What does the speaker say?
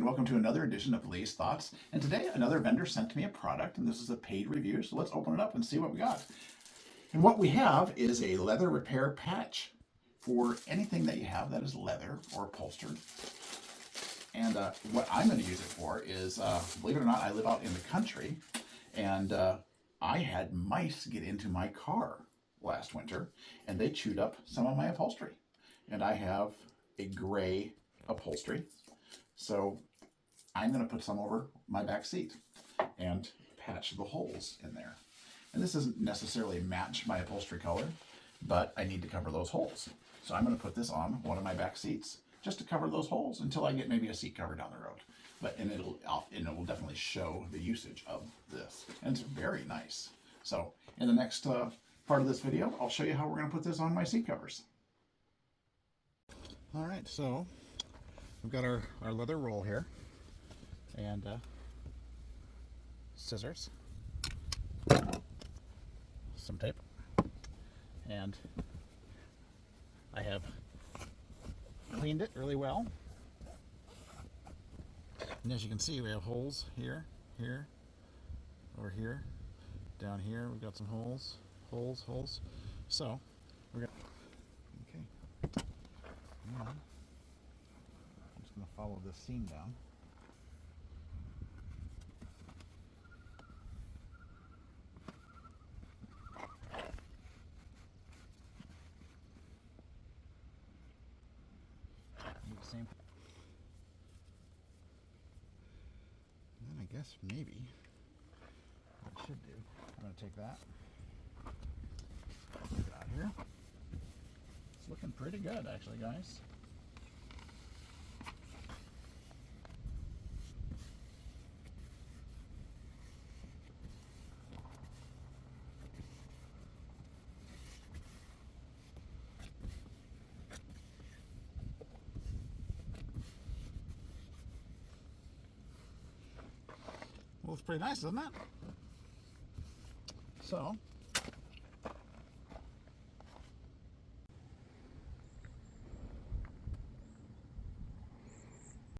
welcome to another edition of Lee's Thoughts. And today another vendor sent me a product, and this is a paid review, so let's open it up and see what we got. And what we have is a leather repair patch for anything that you have that is leather or upholstered. And what I'm going to use it for is, believe it or not, I live out in the country, and I had mice get into my car last winter, and they chewed up some of my upholstery. And I have a gray upholstery, so I'm going to put some over my back seat and patch the holes in there. And this doesn't necessarily match my upholstery color, but I need to cover those holes. So I'm going to put this on one of my back seats just to cover those holes until I get maybe a seat cover down the road. And it will definitely show the usage of this. And it's very nice. So in the next part of this video, I'll show you how we're going to put this on my seat covers. All right, so we've got our leather roll here, and scissors, some tape, and I have cleaned it really well. And as you can see, we have holes here, here, over here, down here. We've got some holes. So we're gonna. Okay. I'm just going to follow this seam down. Do the same. And then I guess maybe what I should do, I'm going to take that, put it out here. It's looking pretty good, actually, guys. Well, it's pretty nice, isn't it? So,